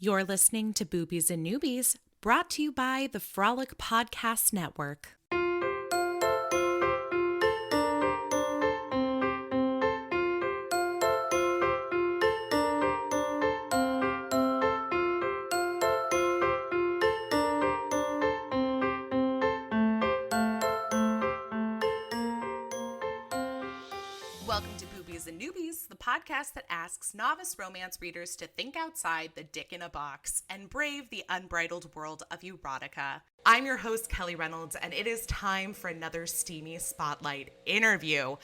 You're listening to Boobies and Newbies, brought to you by the Frolic Podcast Network. Welcome to Boobies and Newbies, the podcast that asks novice romance readers to think outside the dick in a box and brave the unbridled world of erotica. I'm your host, Kelly Reynolds, and it is time for another Steamy Spotlight interview.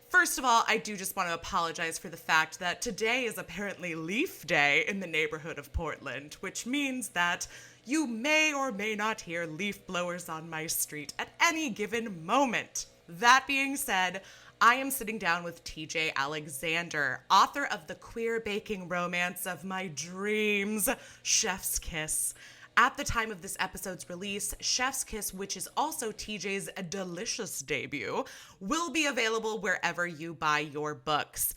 First of all, I do just want to apologize for the fact that today is apparently Leaf Day in the neighborhood of Portland, which means that you may or may not hear leaf blowers on my street at any given moment. That being said, I am sitting down with TJ Alexander, author of the queer baking romance of my dreams, Chef's Kiss. At the time of this episode's release, Chef's Kiss, which is also TJ's delicious debut, will be available wherever you buy your books.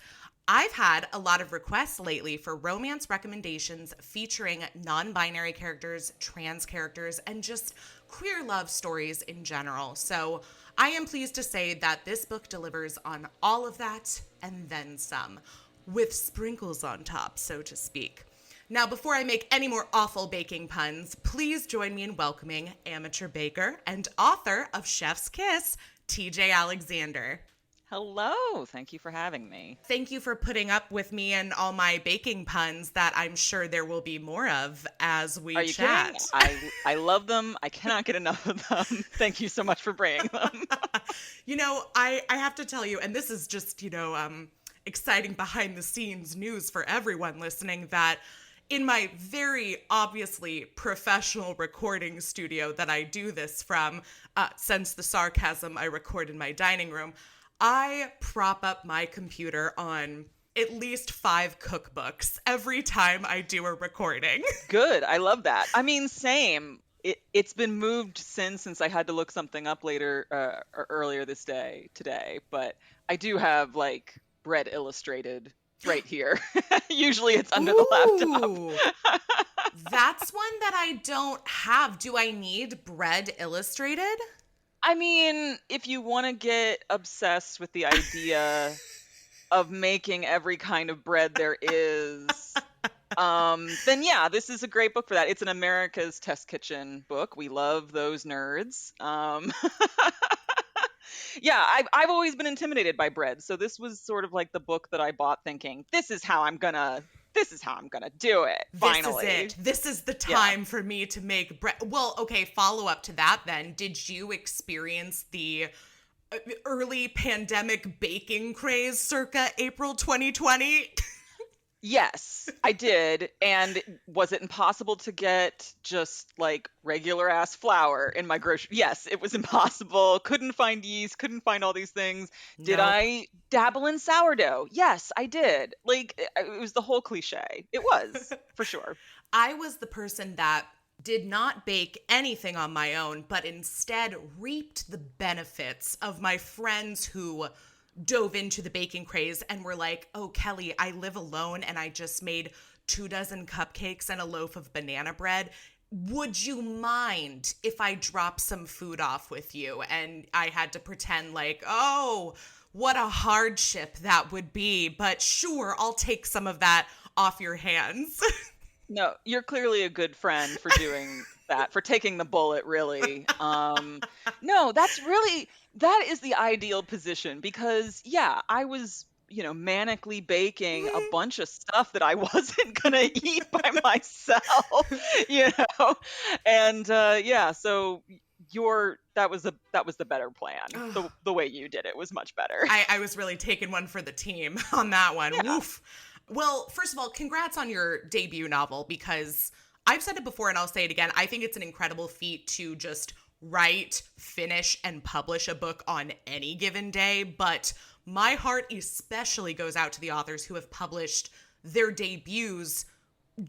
I've had a lot of requests lately for romance recommendations featuring non-binary characters, trans characters, and just queer love stories in general. So I am pleased to say that this book delivers on all of that and then some, with sprinkles on top, so to speak. Now, before I make any more awful baking puns, please join me in welcoming amateur baker and author of Chef's Kiss, TJ Alexander. Hello. Thank you for having me. Thank you for putting up with me and all my baking puns that I'm sure there will be more of as we chat. I love them. I cannot get enough of them. Thank you so much for bringing them. You know, I have to tell you, and this is just, exciting behind the scenes news for everyone listening, that in my very obviously professional recording studio that I do this from, since the sarcasm I record in my dining room, I prop up my computer on at least 5 cookbooks every time I do a recording. Good. I love that. I mean, same. It's been moved since I had to look something up earlier today, but I do have like bread illustrated right here. Usually it's under the laptop. That's one that I don't have. Do I need bread illustrated? I mean, if you want to get obsessed with the idea of making every kind of bread there is, then yeah, this is a great book for that. It's an America's Test Kitchen book. We love those nerds. Yeah, I've always been intimidated by bread, so this was sort of like the book that I bought thinking, this is how I'm gonna do it, finally. This is it. This is the time for me to make bread. Well, okay, follow up to that then. Did you experience the early pandemic baking craze circa April 2020? Yes, I did. And was it impossible to get just like regular ass flour in my grocery? Yes, it was impossible. Couldn't find yeast, couldn't find all these things. Did I dabble in sourdough? Yes, I did. Like, it was the whole cliche. It was, for sure. I was the person that did not bake anything on my own, but instead reaped the benefits of my friends who dove into the baking craze and were like, oh, Kelly, I live alone and I just made 24 cupcakes and a loaf of banana bread. Would you mind if I drop some food off with you? And I had to pretend like, oh, what a hardship that would be. But sure, I'll take some of that off your hands. No, you're clearly a good friend for doing that, for taking the bullet, really. No, that is the ideal position because, yeah, I was, manically baking a bunch of stuff that I wasn't going to eat by myself, and, yeah, so that was the better plan. The way you did it was much better. I was really taking one for the team on that one. Yeah. Woof. Well, first of all, congrats on your debut novel, because I've said it before and I'll say it again. I think it's an incredible feat to just write, finish, and publish a book on any given day. But my heart especially goes out to the authors who have published their debuts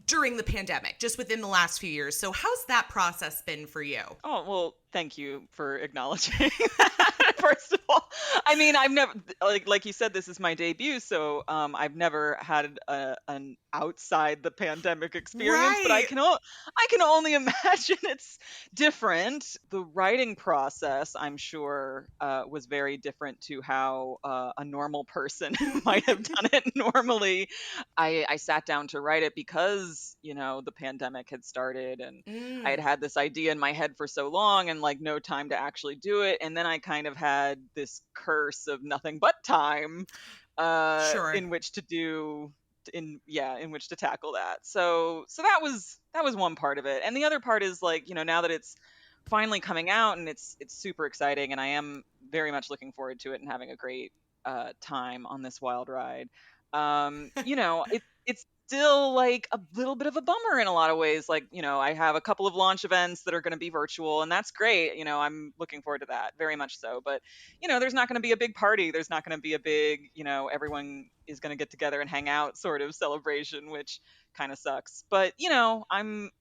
during the pandemic, just within the last few years. So how's that process been for you? Oh, well, Thank you for acknowledging that, first of all. I mean, I've never, like you said, this is my debut, so I've never had an outside the pandemic experience, but Right. I can only imagine it's different. The writing process, I'm sure, was very different to how a normal person might have done it normally. I sat down to write it because, the pandemic had started, and I had Mm, had this idea in my head for so long and like no time to actually do it. And then I kind of had this curse of nothing but time sure. in which to do in which to tackle that. So that was one part of it. And the other part is like, now that it's finally coming out and it's super exciting, and I am very much looking forward to it and having a great time on this wild ride. It's still like a little bit of a bummer in a lot of ways. Like, I have a couple of launch events that are going to be virtual, and that's great. I'm looking forward to that very much so. But, there's not going to be a big party. There's not going to be a big, everyone is going to get together and hang out sort of celebration, which kind of sucks. But,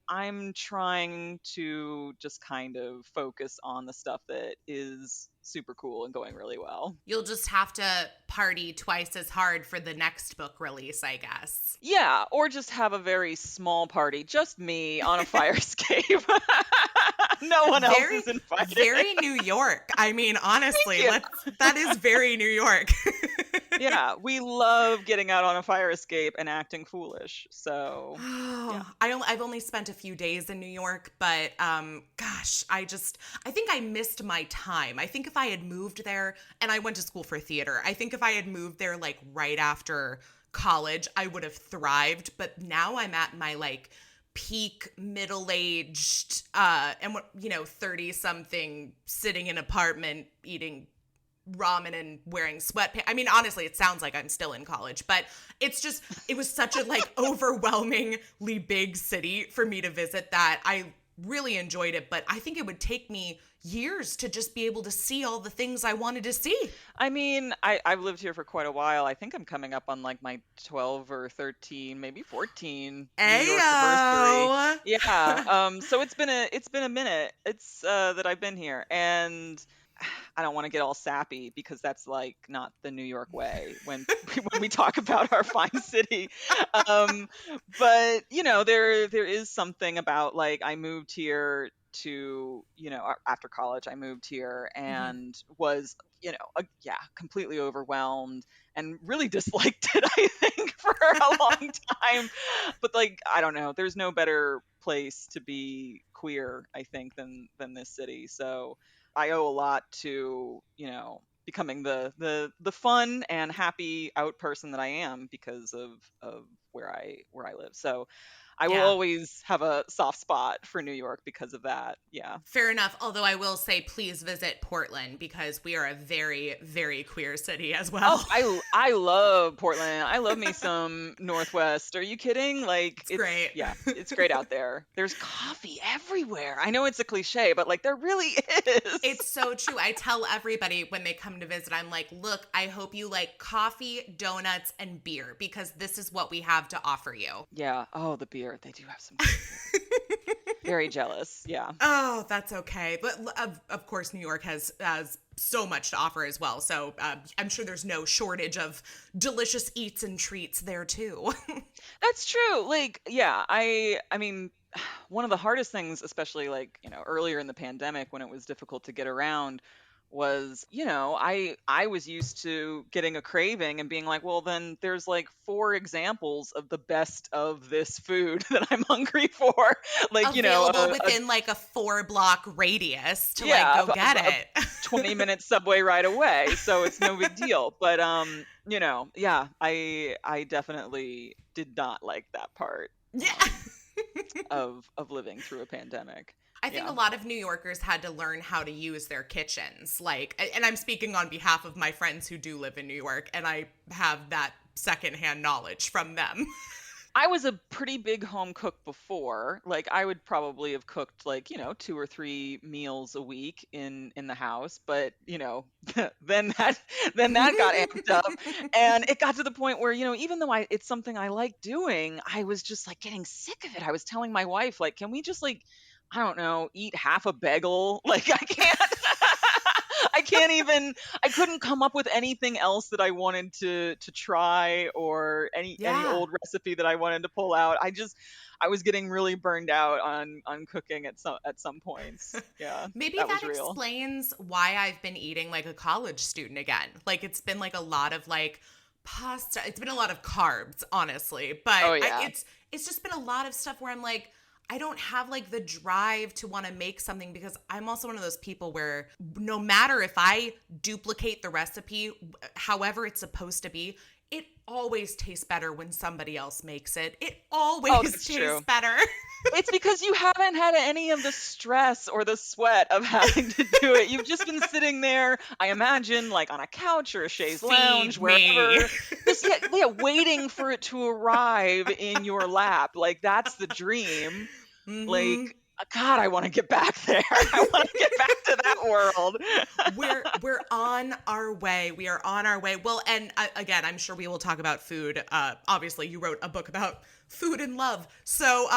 I'm trying to just kind of focus on the stuff that is super cool and going really well. You'll just have to party twice as hard for the next book release, I guess. Yeah, or just have a very small party, just me on a fire escape. No one else Very, is invited. very New York. I mean, honestly, you. that is very New York. Yeah, we love getting out on a fire escape and acting foolish. So, yeah. I've only spent a few days in New York, but gosh, I think I missed my time. I think if I had moved there, and I went to school for theater, I think if I had moved there like right after college, I would have thrived. But now I'm at my like peak middle-aged and 30 something sitting in an apartment eating ramen and wearing sweatpants. I mean, honestly, it sounds like I'm still in college, but it was such a like overwhelmingly big city for me to visit that I really enjoyed it, but I think it would take me years to just be able to see all the things I wanted to see. I mean, I've lived here for quite a while. I think I'm coming up on like my 12 or 13, maybe 14 New York anniversary. Ayo! Yeah. So it's been a minute. It's that I've been here, and I don't want to get all sappy because that's like not the New York way when when we talk about our fine city. Um, but there is something about like I moved here to after college I moved here Mhm. and was yeah, completely overwhelmed and really disliked it, I think, for a long time. But like, I don't know, there's no better place to be queer, I think, than this city. So I owe a lot to, becoming the fun and happy out person that I am because of where I live. So I will Yeah. always have a soft spot for New York because of that. Yeah. Fair enough. Although I will say, please visit Portland because we are a very, very queer city as well. Oh, I love Portland. I love me some Northwest. Are you kidding? Like It's great. yeah, it's great out there. There's coffee everywhere. I know it's a cliche, but like there really is. It's so true. I tell everybody when they come to visit, I'm like, look, I hope you like coffee, donuts, and beer because this is what we have to offer you. Yeah. Oh, the beer. They do have some great beer. Very jealous. Yeah. Oh, that's okay. But of course, New York has so much to offer as well. So I'm sure there's no shortage of delicious eats and treats there too. That's true. Like, yeah, I mean, one of the hardest things, especially like, earlier in the pandemic when it was difficult to get around was, I was used to getting a craving and being like, well, then there's like four examples of the best of this food that I'm hungry for. Like, Available within like a 4-block radius to like yeah, go get a it. 20-minute subway ride away, so it's no big deal. But yeah, I definitely did not like that part Yeah. of living through a pandemic. I think a Yeah. lot of New Yorkers had to learn how to use their kitchens. Like, and I'm speaking on behalf of my friends who do live in New York, and I have that secondhand knowledge from them. I was a pretty big home cook before. Like I would probably have cooked like, 2 or 3 meals a week in the house, but then that got amped up and it got to the point where, even though it's something I like doing, I was just like getting sick of it. I was telling my wife like, can we just like I don't know, eat half a bagel. Like I can't I can't even I couldn't come up with anything else that I wanted to try, or any Yeah. old recipe that I wanted to pull out. I was getting really burned out on cooking at some points. Yeah, Maybe that that was real. explains why I've been eating like a college student again. Like it's been like a lot of like pasta. It's been a lot of carbs, honestly. But Oh yeah. it's just been a lot of stuff where I'm like, I don't have like the drive to want to make something, because I'm also one of those people where no matter if I duplicate the recipe however it's supposed to be, it always tastes better when somebody else makes it. It Oh, always that's tastes true. better. It's because you haven't had any of the stress or the sweat of having to do it. You've just been sitting there, I imagine, like on a couch or a chaise lounge, Feed me. wherever, just yeah, waiting for it to arrive in your lap. Like that's the dream. Like, Hmm. God, I want to get back there. I want to get back to that world. We're on our way. We are on our way. Well, and again, I'm sure we will talk about food. Obviously, you wrote a book about food and love. So,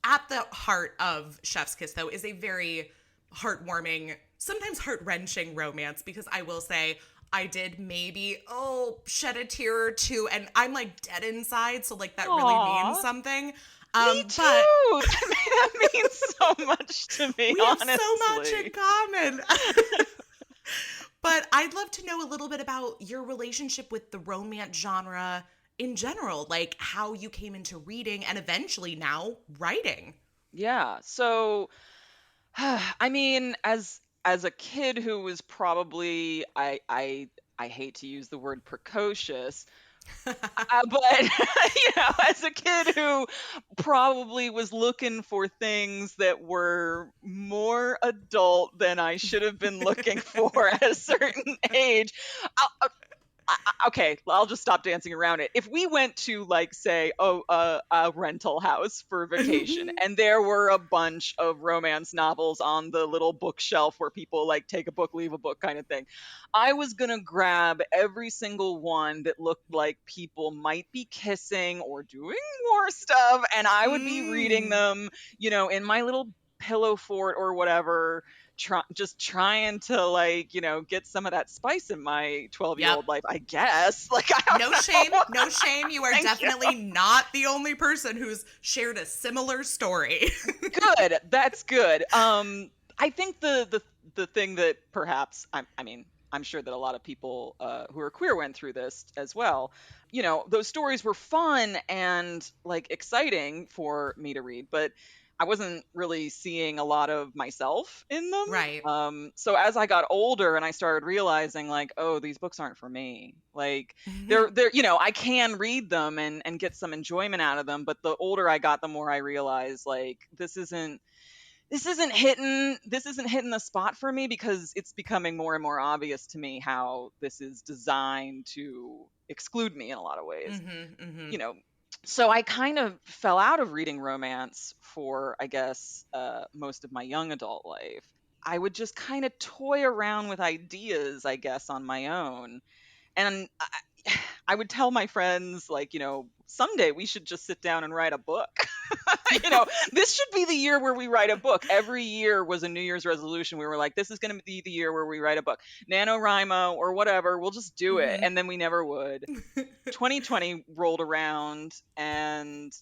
at the heart of Chef's Kiss, though, is a very heartwarming, sometimes heart-wrenching romance. Because I will say, I did maybe shed a tear or two, and I'm like dead inside. So like that really means Aw, something. me But too. That means so much to me, we have so much in honestly. common. But I'd love to know a little bit about your relationship with the romance genre in general, like how you came into reading and eventually now writing. Yeah. So, I mean, as a kid who was probably I hate to use the word precocious, but as a kid who probably was looking for things that were more adult than I should have been looking for at a certain age, okay, I'll just stop dancing around it. If we went to like say a rental house for vacation and there were a bunch of romance novels on the little bookshelf where people like take a book, leave a book kind of thing, I was going to grab every single one that looked like people might be kissing or doing more stuff, and I would be reading Mm. them, in my little pillow fort or whatever, just trying to like get some of that spice in my 12-year-old Yep. old life, I guess. Like I don't No shame, know. no shame. You are Thank you. definitely not the only person who's shared a similar story. Good, that's good. I think the thing that perhaps I mean, I'm sure that a lot of people who are queer went through this as well. Those stories were fun and like exciting for me to read, but I wasn't really seeing a lot of myself in them. Right. So as I got older and I started realizing like, oh, these books aren't for me. Like they're I can read them and get some enjoyment out of them, but the older I got, the more I realized like this isn't hitting the spot for me, because it's becoming more and more obvious to me how this is designed to exclude me in a lot of ways. Mm-hmm. Mm-hmm. You know, so I kind of fell out of reading romance for, I guess, most of my young adult life. I would just kind of toy around with ideas, I guess, on my own. And I would tell my friends, like, someday we should just sit down and write a book. This should be the year where we write a book. Every year was a New Year's resolution. We were like, this is going to be the year where we write a book. NaNoWriMo or whatever, we'll just do it. Mm-hmm. And then we never would. 2020 rolled around and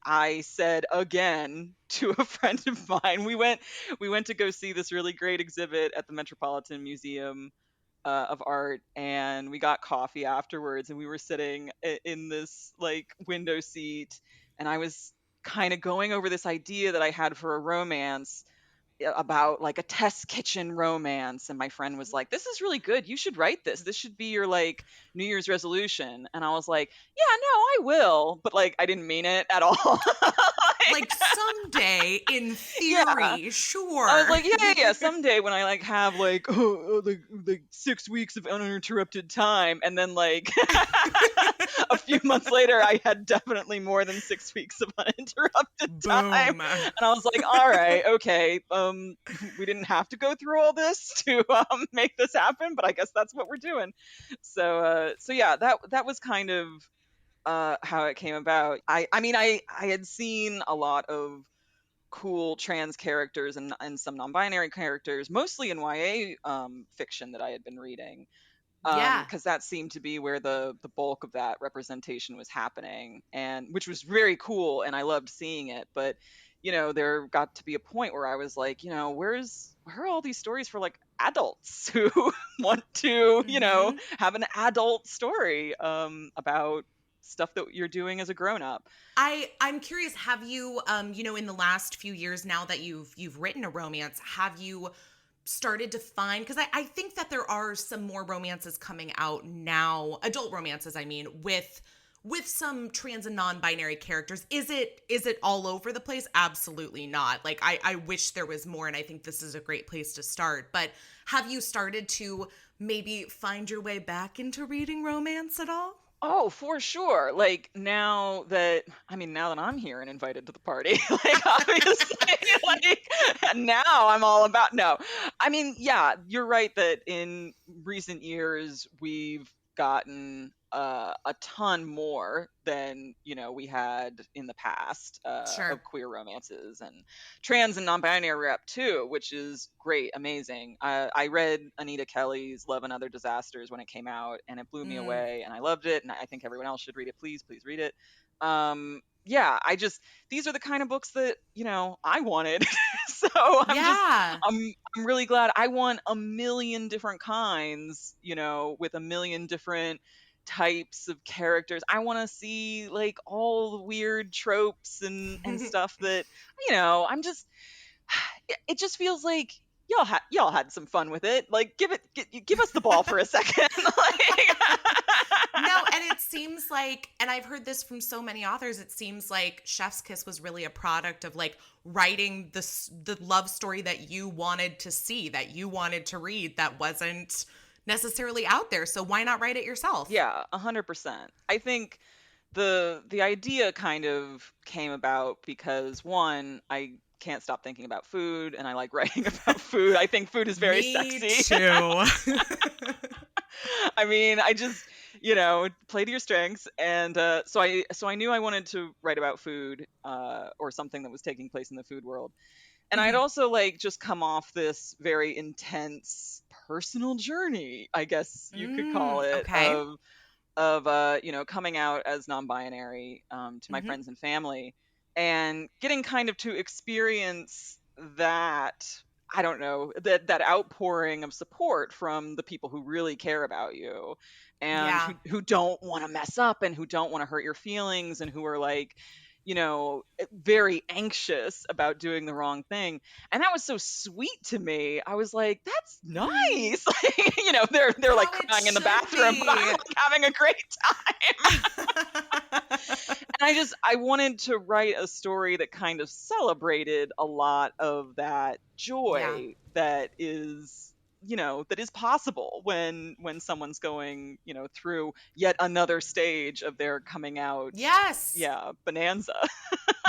I said again to a friend of mine, we went to go see this really great exhibit at the Metropolitan Museum of Art, and we got coffee afterwards, and we were sitting in this like window seat, and I was kind of going over this idea that I had for a romance, about like a test kitchen romance, and my friend was like, this is really good, you should write this should be your like New Year's resolution. And I was like, yeah, no, I will, but like I didn't mean it at all. Like someday, in Yeah, theory, I was sure. like, yeah, yeah, yeah. Someday when I like have like like 6 weeks of uninterrupted time, and then like a few months later, I had definitely more than 6 weeks of uninterrupted time, Boom. and I was like, all right, okay, we didn't have to go through all this to make this happen, but I guess that's what we're doing. So yeah, that was kind of how it came about. I mean, I had seen a lot of cool trans characters and some non-binary characters, mostly in YA fiction that I had been reading, Yeah. because that seemed to be where the bulk of that representation was happening, and which was very cool, and I loved seeing it. But there got to be a point where I was like, where are all these stories for like adults who want to Hmm. have an adult story about stuff that you're doing as a grown-up. I'm curious, have you in the last few years, now that you've written a romance, have you started to find, because I think that there are some more romances coming out now, adult romances, I mean, with some trans and non-binary characters. Is it all over the place? Absolutely not. Like, I wish there was more, and I think this is a great place to start. But have you started to maybe find your way back into reading romance at all? Oh, for sure. Like now that I'm here and invited to the party, like obviously, like now I'm all about no. I mean, yeah, you're right that in recent years we've gotten a ton more than we had in the past Sure. of queer romances and trans and non-binary rep too, which is great, amazing. I read Anita Kelly's Love and Other Disasters when it came out, and it blew me Mm. away, and I loved it, and I think everyone else should read it. Please read it. Yeah, these are the kind of books that I wanted. So Yeah. I'm really glad. I want a million different kinds, with a million different types of characters. I want to see like all the weird tropes and stuff that I'm just it just feels like y'all had some fun with it. Like give us the ball for a second. Like No, and it seems like, and I've heard this from so many authors, it seems like Chef's Kiss was really a product of like writing the love story that you wanted to see, that you wanted to read, that wasn't necessarily out there. So why not write it yourself? yeah, 100%. I think the idea kind of came about because one, I can't stop thinking about food and I like writing about food. I think food is very Me sexy. too. I mean, I just, play to your strengths. And so I knew I wanted to write about food or something that was taking place in the food world. And I'd Mhm. also like just come off this very intense personal journey, I guess you could call it, Okay. of coming out as non-binary to my Hmm. friends and family, and getting kind of to experience that, I don't know, that outpouring of support from the people who really care about you, and Yeah. who don't want to mess up, and who don't want to hurt your feelings, and who are like very anxious about doing the wrong thing. And that was so sweet to me. I was like, that's nice. Like, they're like How it crying in the should bathroom, but I'm be. like having a great time. And I wanted to write a story that kind of celebrated a lot of that Yeah. joy that is possible when someone's going through yet another stage of their coming out. Yes. Yeah, bonanza.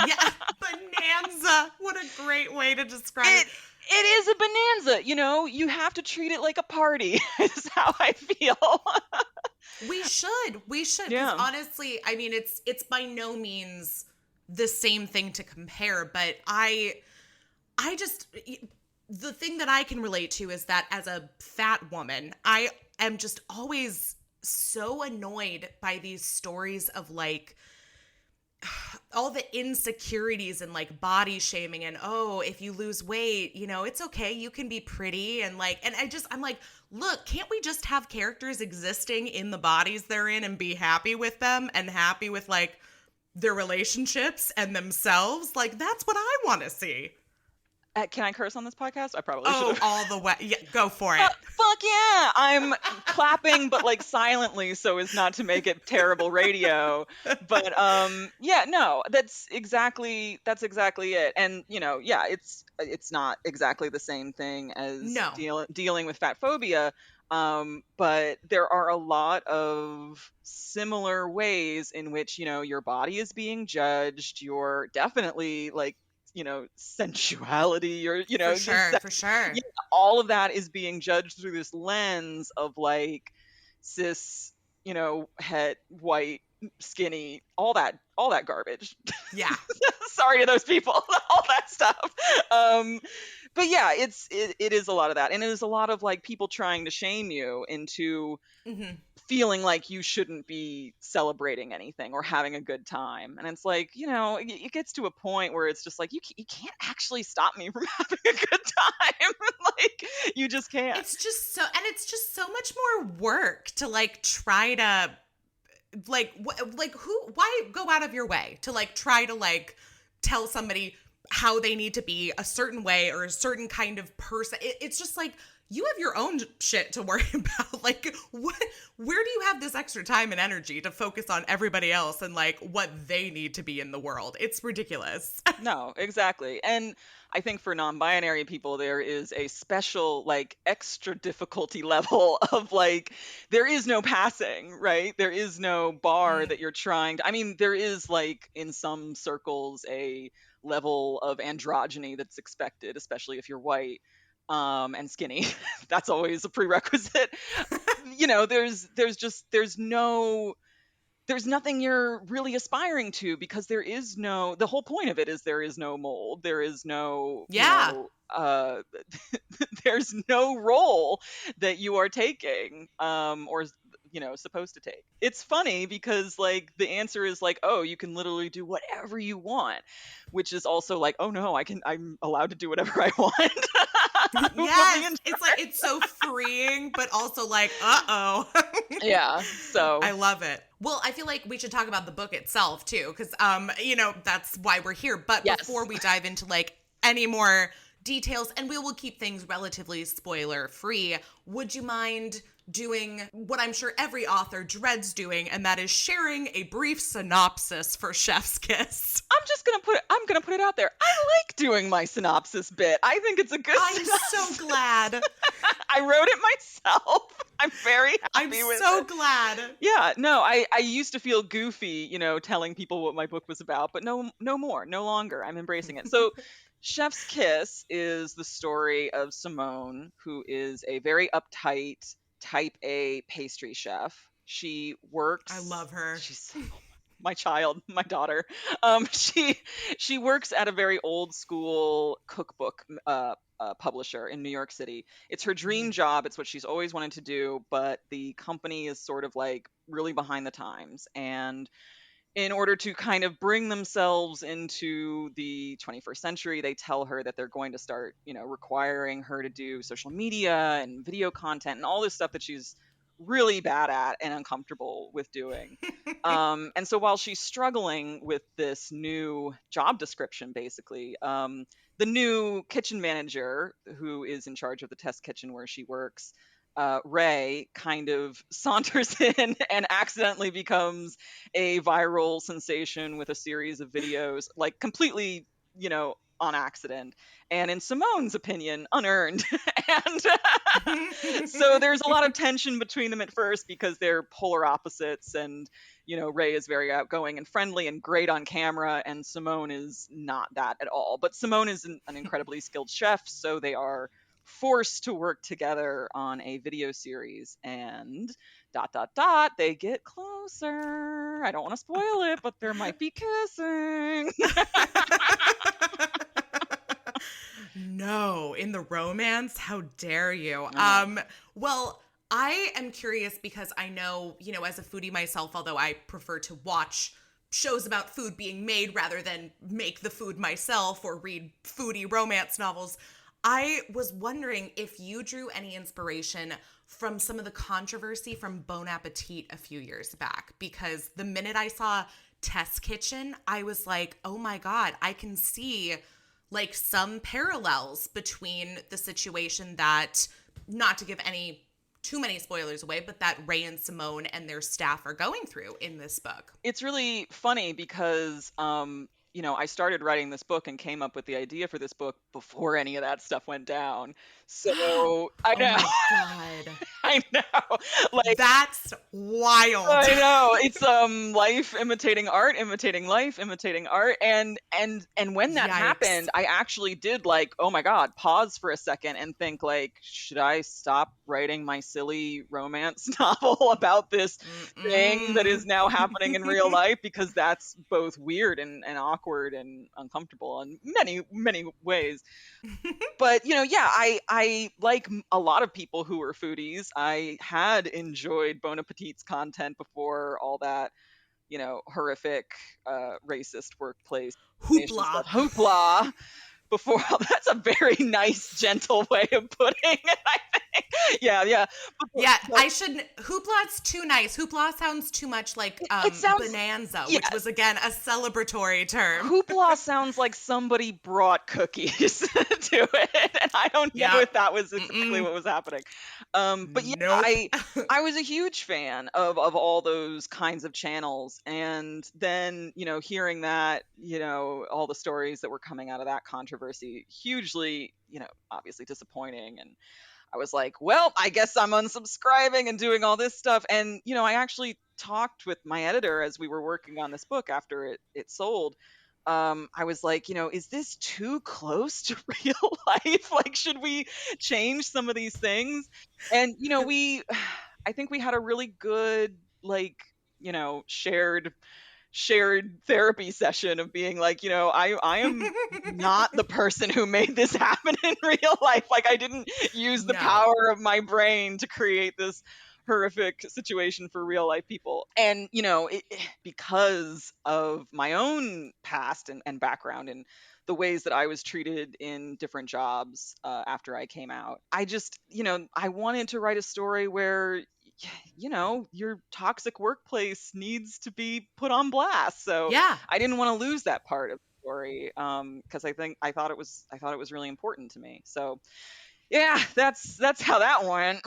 Yeah. Bonanza. What a great way to describe it. It is a bonanza, you have to treat it like a party. Is how I feel. We should. We should. Because Yeah. honestly, I mean, it's by no means the same thing to compare, but I just, the thing that I can relate to is that as a fat woman, I am just always so annoyed by these stories of like all the insecurities and like body shaming and, oh, if you lose weight, it's okay, you can be pretty, and like, and I'm like, look, can't we just have characters existing in the bodies they're in and be happy with them and happy with like their relationships and themselves? Like, that's what I want to see. Can I curse on this podcast? I probably should Oh, have. all the way. Yeah, go for it. Fuck yeah! I'm clapping, but like silently, so as not to make it terrible radio. But yeah, no, that's exactly it. And yeah, it's not exactly the same thing as No. dealing with fat phobia. But there are a lot of similar ways in which your body is being judged. You're definitely like sensuality, or For just sure. For sure. yeah, all of that is being judged through this lens of like cis, het, white, skinny, all that garbage. Yeah. Sorry to those people, all that stuff. But yeah, it is a lot of that, and it is a lot of like people trying to shame you into Hmm. feeling like you shouldn't be celebrating anything or having a good time. And it's like, it gets to a point where it's just like you can't actually stop me from having a good time. Like, you just can't. It's just so much more work to like try to why go out of your way to like try to like tell somebody how they need to be a certain way or a certain kind of person. It's just like, you have your own shit to worry about. Like, where do you have this extra time and energy to focus on everybody else and like what they need to be in the world? It's ridiculous. No, exactly. And I think for non-binary people, there is a special, like, extra difficulty level of like, there is no passing, right? There is no bar that you're trying to, I mean, there is like in some circles a level of androgyny that's expected, especially if you're white, and skinny. That's always a prerequisite. There's nothing you're really aspiring to, because the whole point of it is there is no mold, there is no, Yeah. there's no role that you are taking, or supposed to take. It's funny because like the answer is like, oh, you can literally do whatever you want, which is also like, oh no, I'm allowed to do whatever I want. Yes, it's like, it's so freeing, but also like, uh-oh. Yeah, so I love it. Well, I feel like we should talk about the book itself too, because that's why we're here. But yes. Before we dive into like any more details, and we will keep things relatively spoiler free, would you mind doing what I'm sure every author dreads doing, and that is sharing a brief synopsis for Chef's Kiss? I'm gonna put it out there. I like doing my synopsis bit. I think it's a good synopsis. So glad. I wrote it myself. I'm very happy with it. I'm so glad. Yeah, no, I used to feel goofy, telling people what my book was about, but no more, no longer. I'm embracing it. So Chef's Kiss is the story of Simone, who is a very uptight type A pastry chef. She works. I love her. She's my child, my daughter. She works at a very old school cookbook publisher in New York City. It's her dream job. It's what she's always wanted to do, but the company is sort of like really behind the times. And in order to kind of bring themselves into the 21st century, they tell her that they're going to start, requiring her to do social media and video content and all this stuff that she's really bad at and uncomfortable with doing. And so while she's struggling with this new job description, basically, the new kitchen manager who is in charge of the test kitchen where she works, Ray, kind of saunters in and accidentally becomes a viral sensation with a series of videos, like completely, on accident, and in Simone's opinion, unearned. And so there's a lot of tension between them at first because they're polar opposites, and Ray is very outgoing and friendly and great on camera, and Simone is not that at all. But Simone is an incredibly skilled chef, so they are forced to work together on a video series, and ... they get closer. I don't want to spoil it, but there might be kissing. No, in the romance? How dare you? Well, I am curious because I know, as a foodie myself, although I prefer to watch shows about food being made rather than make the food myself or read foodie romance novels, I was wondering if you drew any inspiration from some of the controversy from Bon Appetit a few years back, because the minute I saw Test Kitchen, I was like, oh my God, I can see like some parallels between the situation that, not to give too many spoilers away, but that Ray and Simone and their staff are going through in this book. It's really funny because, I started writing this book and came up with the idea for this book before any of that stuff went down. So I know. Oh my God. I know. Like, that's wild. I know. It's life imitating art, imitating life, imitating art. And when that happened, I actually did like, oh my God, pause for a second and think like, should I stop writing my silly romance novel about this thing that is now happening in real life? Because that's both weird and awkward awkward and uncomfortable in many, many ways. But, yeah, I like a lot of people who were foodies. I had enjoyed Bon Appetit's content before all that, horrific, racist workplace Hoopla. stuff. Hoopla. Before that's a very nice, gentle way of putting it, I think. Yeah, yeah. Yeah, But I shouldn't. Hoopla, too nice. Hoopla sounds too much like it sounds, bonanza, yeah, which was, again, a celebratory term. hoopla sounds like somebody brought cookies to it, and I don't know Yep. if that was exactly Mm-mm. what was happening. But yeah, Nope. I was a huge fan of all those kinds of channels, and then hearing that all the stories that were coming out of that controversy, hugely obviously disappointing. And I was like, well, I guess I'm unsubscribing and doing all this stuff. And, I actually talked with my editor as we were working on this book after it sold. I was like, is this too close to real life? Like, should we change some of these things? And, I think we had a really good, like, shared therapy session of being like, I am not the person who made this happen in real life. Like, I didn't use the No. power of my brain to create this horrific situation for real life people. And, because of my own past and background and the ways that I was treated in different jobs after I came out, I just, I wanted to write a story where your toxic workplace needs to be put on blast. So Yeah. I didn't want to lose that part of the story, because I thought it was really important to me. So yeah, that's how that went.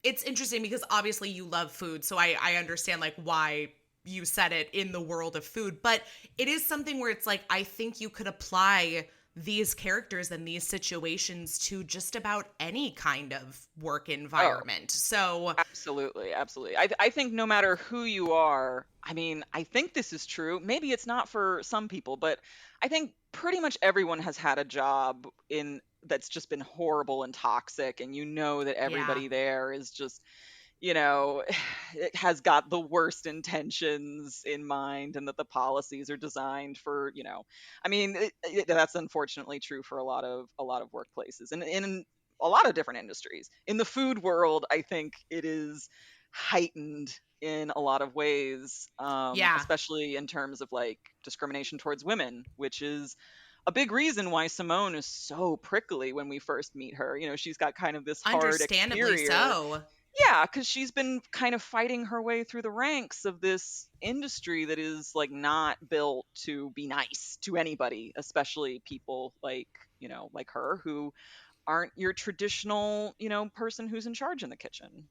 It's interesting because obviously you love food, so I understand like why you said it in the world of food, but it is something where it's like I think you could apply these characters and these situations to just about any kind of work environment. So Absolutely, absolutely. I think no matter who you are, I mean, I think this is true. Maybe it's not for some people, but I think pretty much everyone has had a job in that's just been horrible and toxic, and that yeah. everybody there is just, you know, it has got the worst intentions in mind, and that the policies are designed for, I mean, that's unfortunately true for a lot of workplaces and in a lot of different industries. In the food world, I think it is heightened in a lot of ways, Yeah. especially in terms of like discrimination towards women, which is a big reason why Simone is so prickly when we first meet her. She's got kind of this hard Understandably exterior. so. Yeah, because she's been kind of fighting her way through the ranks of this industry that is like not built to be nice to anybody, especially people like her who aren't your traditional, person who's in charge in the kitchen.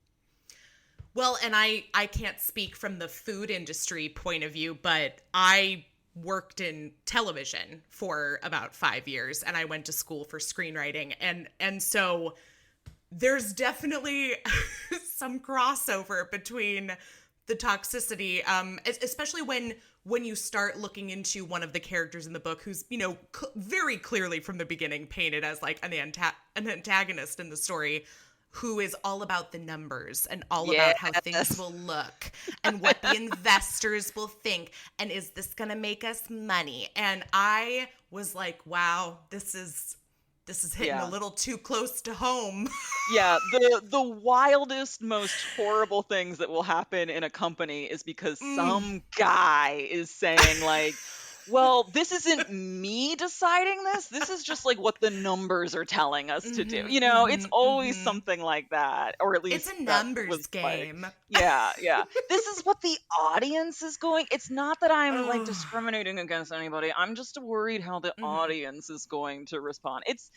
Well, and I can't speak from the food industry point of view, but I worked in television for about 5 years and I went to school for screenwriting, and so there's definitely some crossover between the toxicity, especially when you start looking into one of the characters in the book who's very clearly from the beginning painted as like an antagonist in the story, who is all about the numbers and all about how things will look and what the investors will think, and is this gonna make us money? And I was like, wow, this is hitting a Yeah. little too close to home. Yeah, the wildest, most horrible things that will happen in a company is because Mm. some guy is saying like, well, this isn't me deciding this. This is just like what the numbers are telling us to do. It's always something like that, or at It's least a that numbers was like, game. yeah, yeah. This is what the audience is going. It's not that I'm like Oh. discriminating against anybody. I'm just worried how the Mhm. audience is going to respond. It's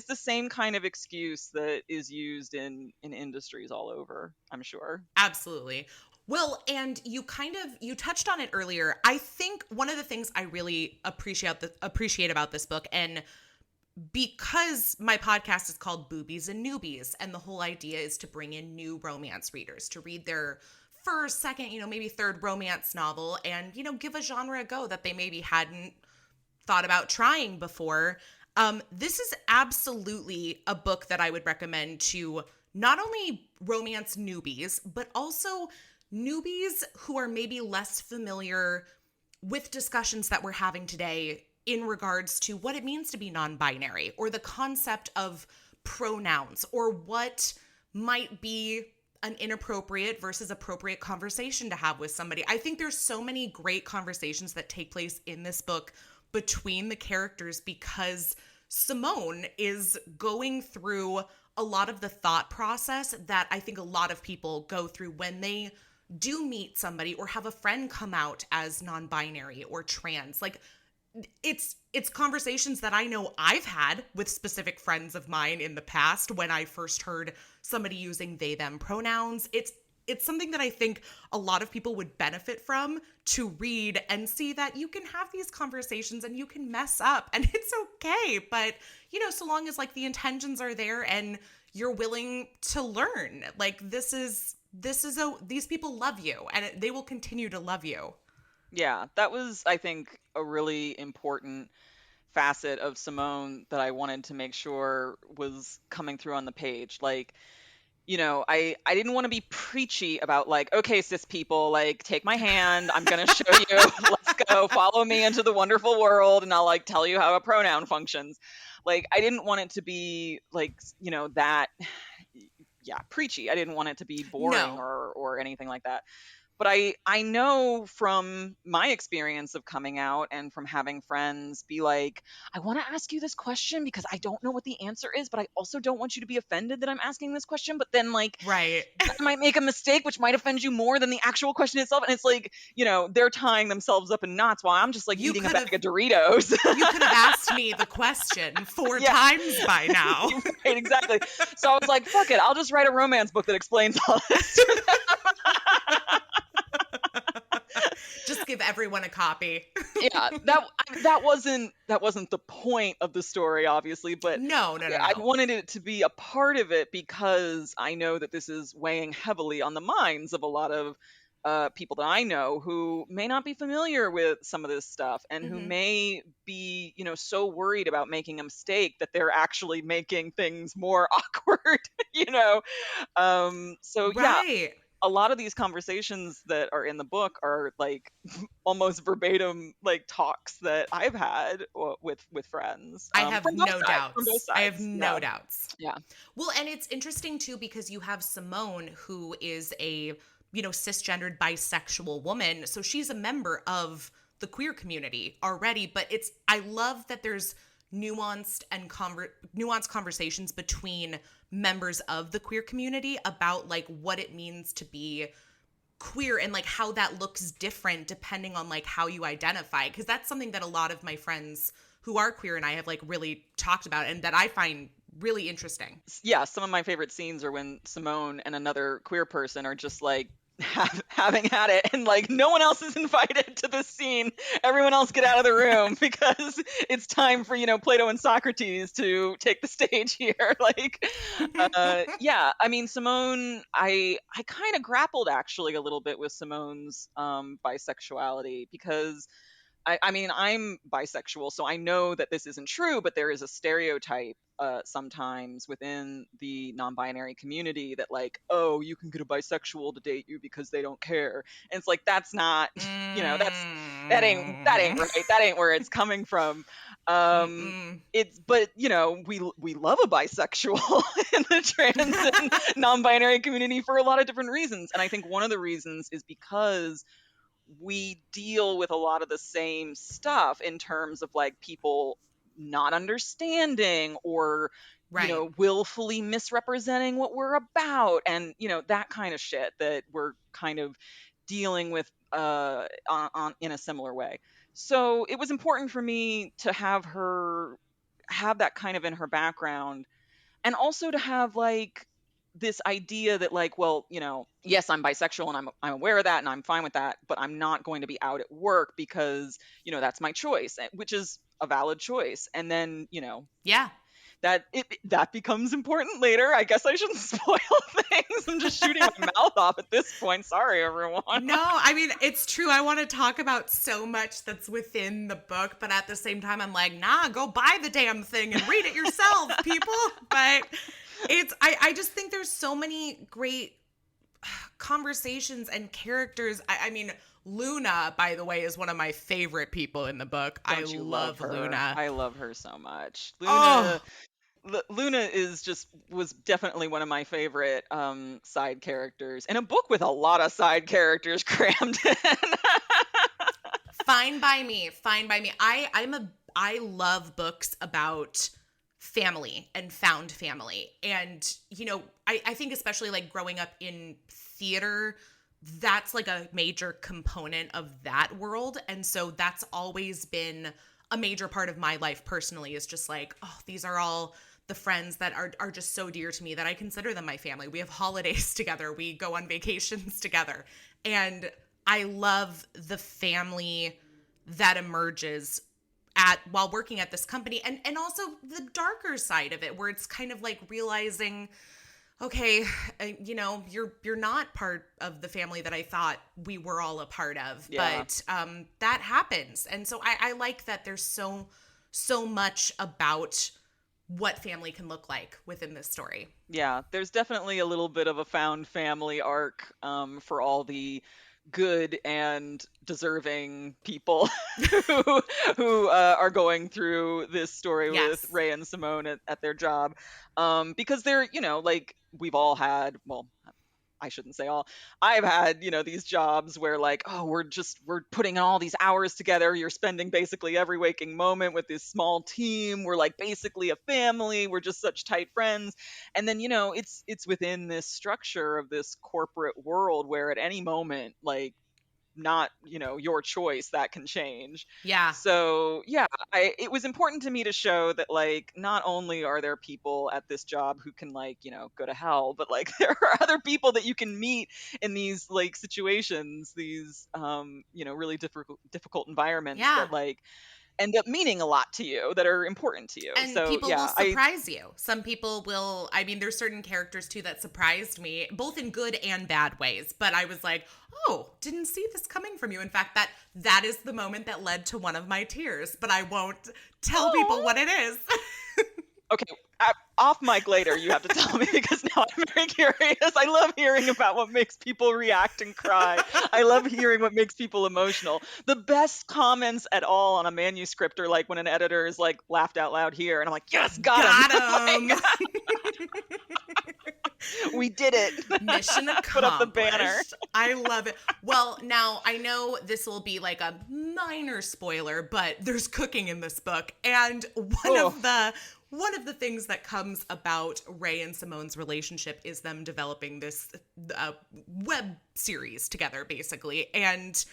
the same kind of excuse that is used in industries all over, I'm sure. Absolutely. Well, and you touched on it earlier. I think one of the things I really appreciate about this book, and because my podcast is called Boobies and Newbies, and the whole idea is to bring in new romance readers to read their first, second, maybe third romance novel, and give a genre a go that they maybe hadn't thought about trying before. This is absolutely a book that I would recommend to not only romance newbies, but also newbies who are maybe less familiar with discussions that we're having today in regards to what it means to be non-binary, or the concept of pronouns, or what might be an inappropriate versus appropriate conversation to have with somebody. I think there's so many great conversations that take place in this book between the characters, because Simone is going through a lot of the thought process that I think a lot of people go through when they do meet somebody or have a friend come out as non-binary or trans. Like, it's conversations that I know I've had with specific friends of mine in the past when I first heard somebody using they, them pronouns. It's something that I think a lot of people would benefit from, to read and see that you can have these conversations and you can mess up and it's okay. But, you know, so long as like the intentions are there and you're willing to learn, like these people love you and they will continue to love you. Yeah, that was, I think, a really important facet of Simone that I wanted to make sure was coming through on the page. Like, you know, I didn't want to be preachy about like, okay, cis people, like, take my hand, I'm gonna show you, let's go, follow me into the wonderful world, and I'll like tell you how a pronoun functions. Like, I didn't want it to be like, you know, that, yeah, preachy. I didn't want it to be boring No. or anything like that. But I know from my experience of coming out and from having friends be like, I want to ask you this question because I don't know what the answer is, but I also don't want you to be offended that I'm asking this question. But then, like, Right. I might make a mistake, which might offend you more than the actual question itself. And it's like, you know, they're tying themselves up in knots while I'm just like eating a bag of Doritos. You could have asked me the question 4 times by now. Right, exactly. So I was like, fuck it. I'll just write a romance book that explains all this. Just give everyone a copy. Yeah, that wasn't the point of the story, obviously, but No. I wanted it to be a part of it because I know that this is weighing heavily on the minds of a lot of people that I know who may not be familiar with some of this stuff and who may be, you know, so worried about making a mistake that they're actually making things more awkward, you know. So yeah. Right. A lot of these conversations that are in the book are like almost verbatim like talks that I've had with friends. I have no doubts. From both sides. I have no doubts. Yeah. Well, and it's interesting too because you have Simone, who is a, you know, cisgendered bisexual woman. So she's a member of the queer community already. But I love that there's nuanced conversations between members of the queer community about like what it means to be queer and like how that looks different depending on like how you identify, because that's something that a lot of my friends who are queer and I have like really talked about and that I find really interesting. Yeah, some of my favorite scenes are when Simone and another queer person are just like having had it and like no one else is invited to this scene, everyone else get out of the room because it's time for, you know, Plato and Socrates to take the stage here. Like yeah, I mean, Simone, I kind of grappled actually a little bit with Simone's bisexuality because I mean, I'm bisexual, so I know that this isn't true, but there is a stereotype sometimes within the non-binary community that like, oh, you can get a bisexual to date you because they don't care. And it's like, that's not, you know, that ain't right. That ain't where it's coming from. But you know, we love a bisexual in the trans and non-binary community for a lot of different reasons. And I think one of the reasons is because we deal with a lot of the same stuff in terms of like people not understanding or you know, willfully misrepresenting what we're about and, you know, that kind of shit that we're kind of dealing with in a similar way. So it was important for me to have her have that kind of in her background and also to have like this idea that like, well, you know, yes, I'm bisexual and I'm aware of that and I'm fine with that, but I'm not going to be out at work because, you know, that's my choice, which is a valid choice. And then, you know, that becomes important later. I guess I shouldn't spoil things. I'm just shooting my mouth off at this point. Sorry, everyone. No, I mean, it's true. I want to talk about so much that's within the book, but at the same time, I'm like, nah, go buy the damn thing and read it yourself, people. But I just think there's so many great conversations and characters. I mean, Luna, by the way, is one of my favorite people in the book. I Don't you love love her? Luna. I love her so much. Oh, Luna is just was definitely one of my favorite side characters in a book with a lot of side characters crammed in. fine by me. Fine by me. I love books about family and found family. And, I think especially like growing up in theater, that's like a major component of that world. And so that's always been a major part of my life personally, is just like, oh, these are all the friends that are just so dear to me that I consider them my family. We have holidays together. We go on vacations together. And I love the family that emerges while working at this company, and also the darker side of it, where it's kind of like realizing, okay, you're not part of the family that I thought we were all a part of. Yeah. But that happens. And so I like that there's so much about what family can look like within this story. Yeah, there's definitely a little bit of a found family arc for all the good and deserving people who are going through this story with Yes. Ray and Simone at their job, because they're, like we've all had, well, I shouldn't say all. I've had, these jobs where like, oh, we're putting all these hours together. You're spending basically every waking moment with this small team. We're like basically a family. We're just such tight friends. And then, it's within this structure of this corporate world where at any moment, like, not your choice, that can change. Yeah. So yeah, it was important to me to show that like not only are there people at this job who can like go to hell, but like there are other people that you can meet in these like situations, these really difficult environments Yeah. that like end up meaning a lot to you, that are important to you. And So people will yeah, surprise you. Some people will, I mean, there's certain characters too that surprised me, both in good and bad ways. But I was like, oh, didn't see this coming from you. In fact, that is the moment that led to one of my tears, but I won't tell people what it is. Okay, off mic later, you have to tell me, because now I'm very curious. I love hearing about what makes people react and cry. I love hearing what makes people emotional. The best comments at all on a manuscript are like when an editor is like laughed out loud here, and I'm like, yes, got him. Got him. We did it. Mission accomplished. Put up the banner. I love it. Well, now I know this will be like a minor spoiler, but there's cooking in this book, and one of the things that comes about Ray and Simone's relationship is them developing this web series together, basically. And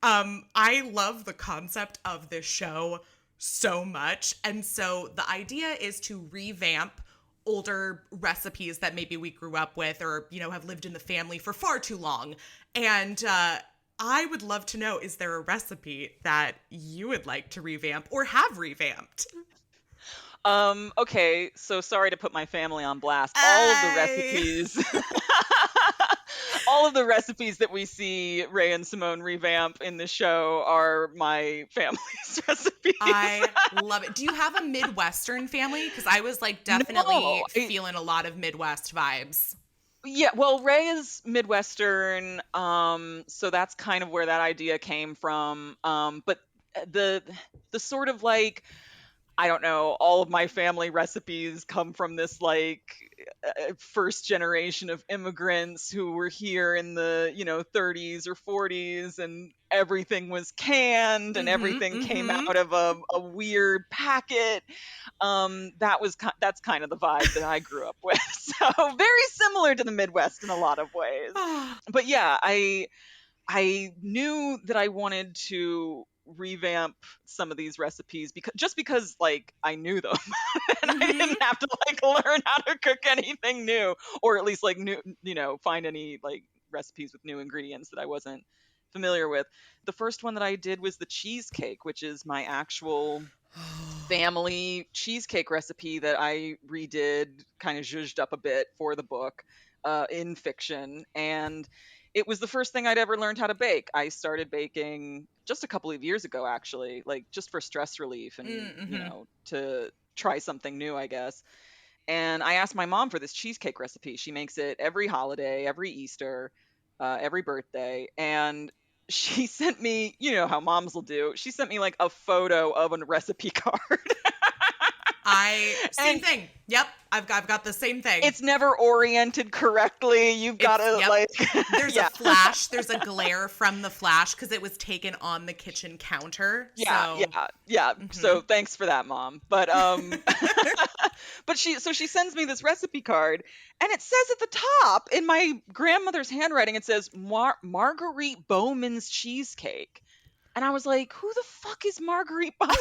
I love the concept of this show so much. And so the idea is to revamp older recipes that maybe we grew up with, or, have lived in the family for far too long. And I would love to know, is there a recipe that you would like to revamp or have revamped? Okay, so sorry to put my family on blast. All of the recipes, all of the recipes that we see Ray and Simone revamp in the show are my family's recipes. I love it. Do you have a Midwestern family? Because I was like definitely feeling a lot of Midwest vibes. Yeah, well, Ray is Midwestern, so that's kind of where that idea came from. But the sort of like, I don't know, all of my family recipes come from this like first generation of immigrants who were here in the 30s or 40s, and everything was canned and everything came out of a weird packet. That's kind of the vibe that I grew up with. So very similar to the Midwest in a lot of ways. But yeah, I knew that I wanted to revamp some of these recipes because like I knew them and I didn't have to like learn how to cook anything new, or at least like new, find any like recipes with new ingredients that I wasn't familiar with. The first one that I did was the cheesecake, which is my actual family cheesecake recipe that I redid, kind of zhuzhed up a bit for the book in fiction. And it was the first thing I'd ever learned how to bake. I started baking just a couple of years ago, actually, like just for stress relief and, to try something new, I guess. And I asked my mom for this cheesecake recipe. She makes it every holiday, every Easter, every birthday. And she sent me, you know how moms will do. She sent me like a photo of a recipe card. Same And thing. Yep. I've got the same thing. it's never oriented correctly. You've got to like, there's a flash. There's a glare from the flash because it was taken on the kitchen counter. Yeah, so. yeah. So thanks for that, Mom. But but she sends me this recipe card, and it says at the top in my grandmother's handwriting, it says Marguerite Bowman's cheesecake. And I was like, who the fuck is Marguerite Bowman?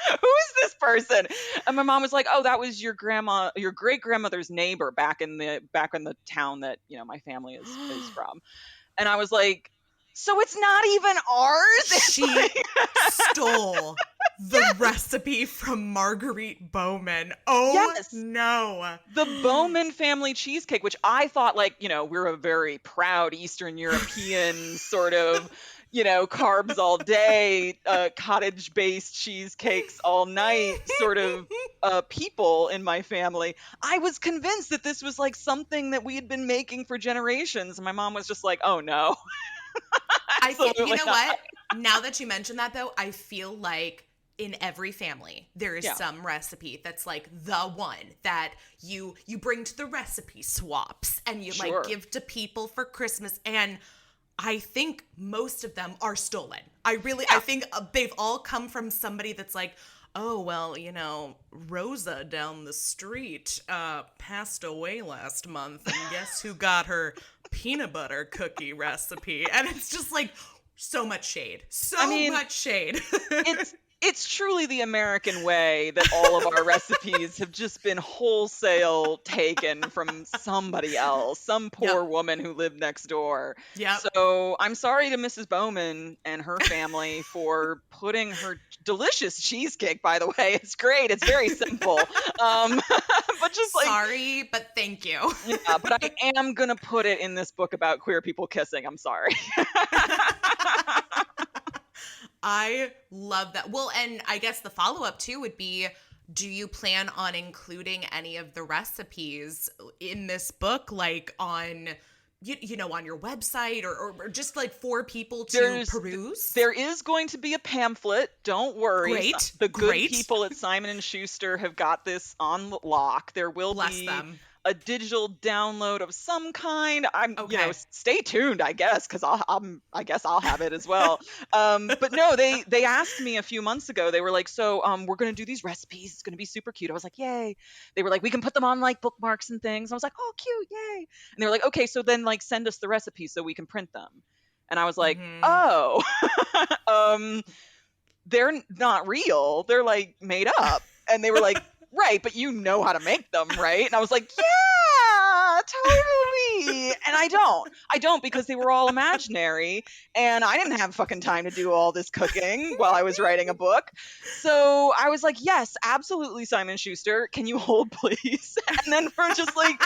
Who is this person? And my mom was like, oh, that was your great grandmother's neighbor back in the town that, you know, my family is from. And I was like, so it's not even ours? She stole the recipe from Marguerite Bowman. Oh, yes. No. The Bowman family cheesecake, which I thought, like, you know, we're a very proud Eastern European sort of, you know, carbs all day, cottage-based cheesecakes all night sort of people in my family. I was convinced that this was like something that we had been making for generations. And my mom was just like, oh no. You know what? Now that you mention that though, I feel like in every family there is some recipe that's like the one that you bring to the recipe swaps and you like give to people for Christmas, and I think most of them are stolen. I think they've all come from somebody that's like, oh, well, you know, Rosa down the street passed away last month, and guess who got her peanut butter cookie recipe? And it's just like so much shade. Much shade. It's truly the American way that all of our recipes have just been wholesale taken from somebody else, some poor woman who lived next door. Yeah. So I'm sorry to Mrs. Bowman and her family for putting her delicious cheesecake, by the way. It's great. It's very simple. But just like, sorry, but thank you. Yeah, but I am going to put it in this book about queer people kissing. I'm sorry. I love that. Well, and I guess the follow-up too would be, do you plan on including any of the recipes in this book, like on, you know, on your website or just like for people to peruse? There is going to be a pamphlet. Don't worry. Great. The good people at Simon & Schuster have got this on lock. There will be a digital download of some kind. You know, stay tuned, I guess, because I guess I'll have it as well. But no, they asked me a few months ago. They were like, so we're gonna do these recipes. It's gonna be super cute. I was like, yay. They were like, we can put them on like bookmarks and things. I was like, oh, cute, yay. And they were like, okay, so then like send us the recipes so we can print them. And I was like, oh, they're not real. They're like made up. And they were like, right, but you know how to make them, right? And I was like, yeah, totally. And I don't because they were all imaginary, and I didn't have fucking time to do all this cooking while I was writing a book. So I was like, yes, absolutely, Simon Schuster, can you hold, please? And then for just like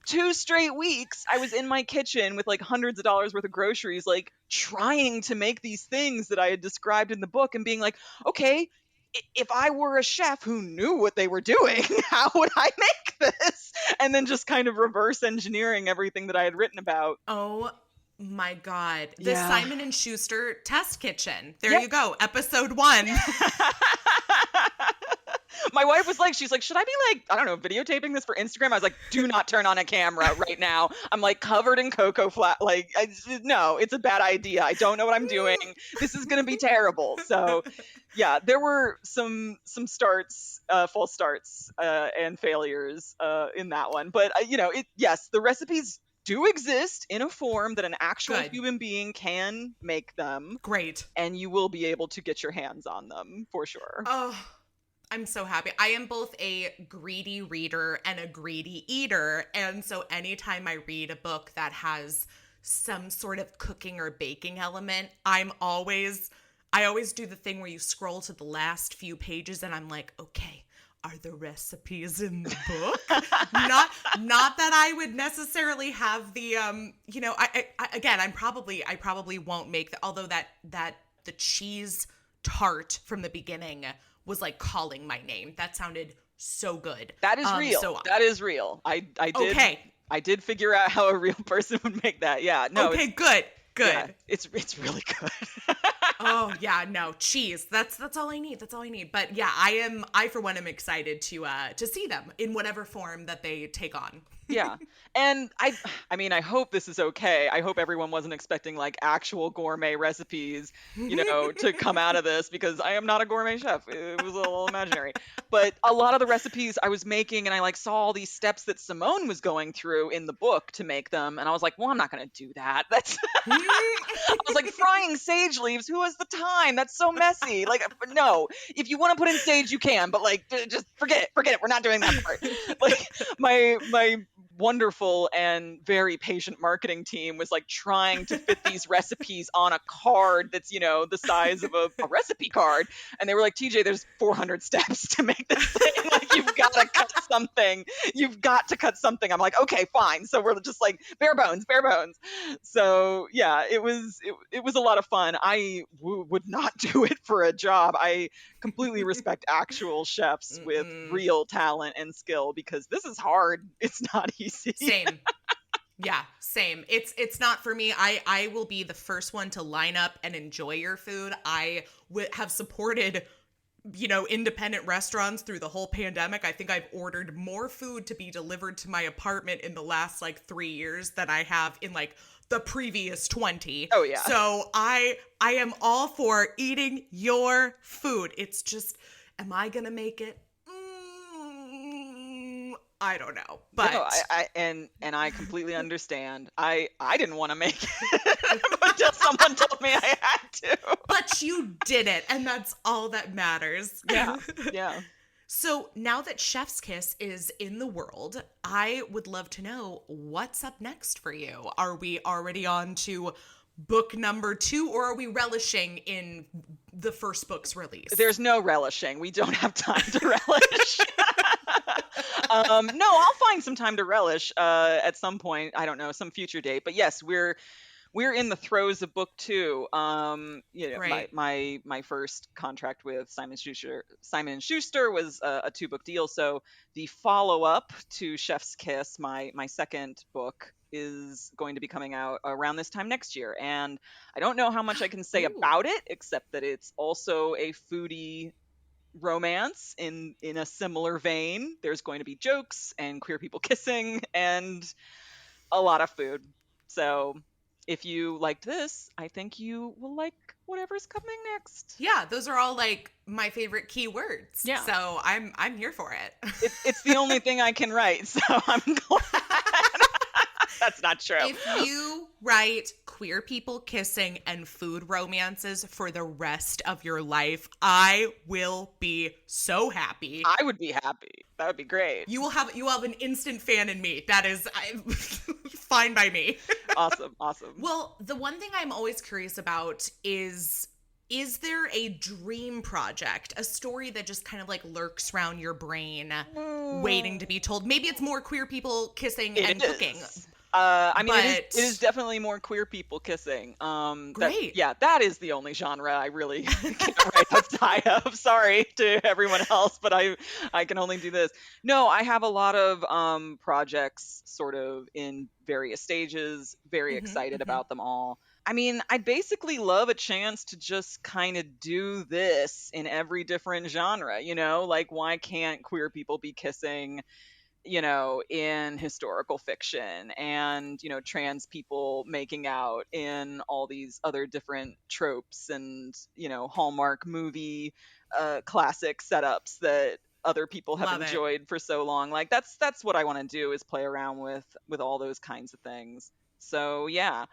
2 straight weeks, I was in my kitchen with like hundreds of dollars worth of groceries, like trying to make these things that I had described in the book and being like, okay, if I were a chef who knew what they were doing, how would I make this? And then just kind of reverse engineering everything that I had written about. Oh my God. The Simon & Schuster test kitchen. There you go. Episode 1. My wife was like, she's like, should I be like, I don't know, videotaping this for Instagram? I was like, do not turn on a camera right now. I'm like covered in cocoa flat. Like, no, it's a bad idea. I don't know what I'm doing. This is going to be terrible. So yeah, there were some starts, false starts, and failures, in that one. But you know, yes, the recipes do exist in a form that an actual human being can make them. Great. And you will be able to get your hands on them for sure. Oh, I'm so happy. I am both a greedy reader and a greedy eater. And so anytime I read a book that has some sort of cooking or baking element, I always do the thing where you scroll to the last few pages and I'm like, okay, are the recipes in the book? not that I would necessarily have the, you know, I probably won't make although that the cheese tart from the beginning was like calling my name. That sounded so good. That is real. That is real. I did. Okay. I did figure out how a real person would make that. Yeah. No. Okay. Good. Yeah, Good. it's really good. Oh yeah, no, cheese. That's all I need. That's all I need. But yeah, I for one am excited to see them in whatever form that they take on. Yeah. And I mean, I hope this is okay. I hope everyone wasn't expecting like actual gourmet recipes, to come out of this, because I am not a gourmet chef. It was a little imaginary. But a lot of the recipes I was making, and I like saw all these steps that Simone was going through in the book to make them, and I was like, well, I'm not going to do that. That's I was like, frying sage leaves, who has the time? That's so messy. Like, no. If you want to put in sage, you can, but like just forget it. We're not doing that part. Like my wonderful and very patient marketing team was like trying to fit these recipes on a card that's, the size of a recipe card. And they were like, TJ, there's 400 steps to make this thing. Like, you've got to cut something. You've got to cut something. I'm like, okay, fine. So we're just like bare bones. So yeah, it was a lot of fun. I would not do it for a job. I completely respect actual chefs with real talent and skill, because this is hard. It's not easy. Same. Yeah, same. It's not for me. I will be the first one to line up and enjoy your food. I have supported, independent restaurants through the whole pandemic. I think I've ordered more food to be delivered to my apartment in the last like 3 years than I have in like the previous 20. Oh yeah. So I am all for eating your food. It's just, am I gonna make it? I don't know, but no, I completely understand. I didn't want to make it until someone told me I had to. But you did it, and that's all that matters. Yeah. So now that Chef's Kiss is in the world, I would love to know what's up next for you. Are we already on to book number 2, or are we relishing in the first book's release? There's no relishing. We don't have time to relish. No, I'll find some time to relish at some point. I don't know, some future date. But yes, we're in the throes of book 2. Right. My first contract with Simon Schuster was a 2-book deal. So the follow-up to Chef's Kiss, my second book, is going to be coming out around this time next year. And I don't know how much I can say about it, except that it's also a foodie romance in a similar vein. There's going to be jokes and queer people kissing and a lot of food. So if you liked this, I think you will like whatever's coming next. Yeah, those are all like my favorite keywords. Yeah. So I'm here for it. It's the only thing I can write, so I'm glad. That's not true. If you write queer people kissing and food romances for the rest of your life, I will be so happy. I would be happy. That would be great. You will have an instant fan in me. That is fine by me. Awesome. Well, the one thing I'm always curious about is there a dream project, a story that just kind of like lurks around your brain waiting to be told? Maybe it's more queer people kissing and cooking. It is definitely more queer people kissing. Great. That is the only genre I really can't write outside of. Sorry to everyone else, but I can only do this. No, I have a lot of projects sort of in various stages, very excited about them all. I mean, I basically love a chance to just kind of do this in every different genre, like why can't queer people be kissing in historical fiction, and, trans people making out in all these other different tropes and, Hallmark movie classic setups that other people have enjoyed for so long. Like that's what I want to do, is play around with all those kinds of things. So yeah,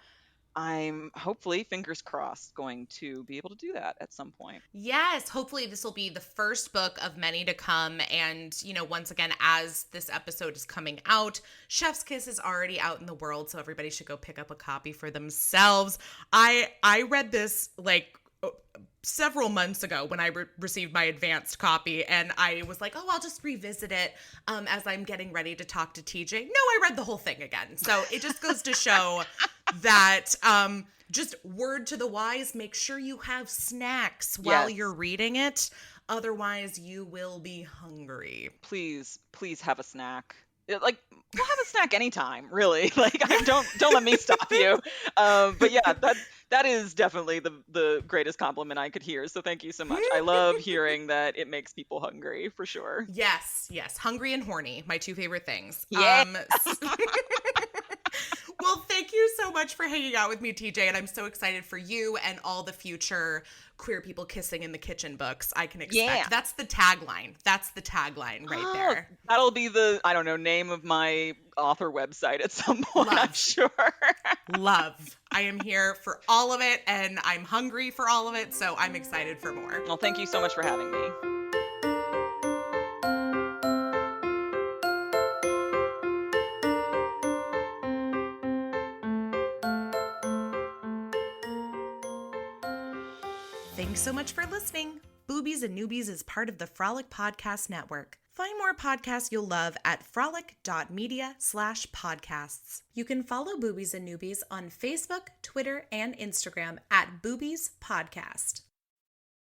I'm hopefully, fingers crossed, going to be able to do that at some point. Yes, hopefully this will be the first book of many to come. And, once again, as this episode is coming out, Chef's Kiss is already out in the world, so everybody should go pick up a copy for themselves. I read this like several months ago when I received my advanced copy, and I was like, oh, I'll just revisit it as I'm getting ready to talk to TJ. No, I read the whole thing again. So it just goes to show that just word to the wise, make sure you have snacks while you're reading it. Otherwise, you will be hungry. Please have a snack. Like, we'll have a snack anytime, really. Like, don't let me stop you. But yeah, that is definitely the greatest compliment I could hear. So thank you so much. I love hearing that it makes people hungry, for sure. Yes, yes. Hungry and horny, my two favorite things. Yeah. Well, thank you so much for hanging out with me, TJ, and I'm so excited for you and all the future queer people kissing in the kitchen books I can expect. Yeah. That's the tagline. That's the tagline right there. That'll be the, I don't know, name of my author website at some point, I'm sure. Love. I am here for all of it, and I'm hungry for all of it, so I'm excited for more. Well, thank you so much for having me. Thanks so much for listening. Boobies and Newbies is part of the Frolic Podcast Network. Find more podcasts you'll love at frolic.media/podcasts. You can follow Boobies and Newbies on Facebook, Twitter, and Instagram at Boobies Podcast.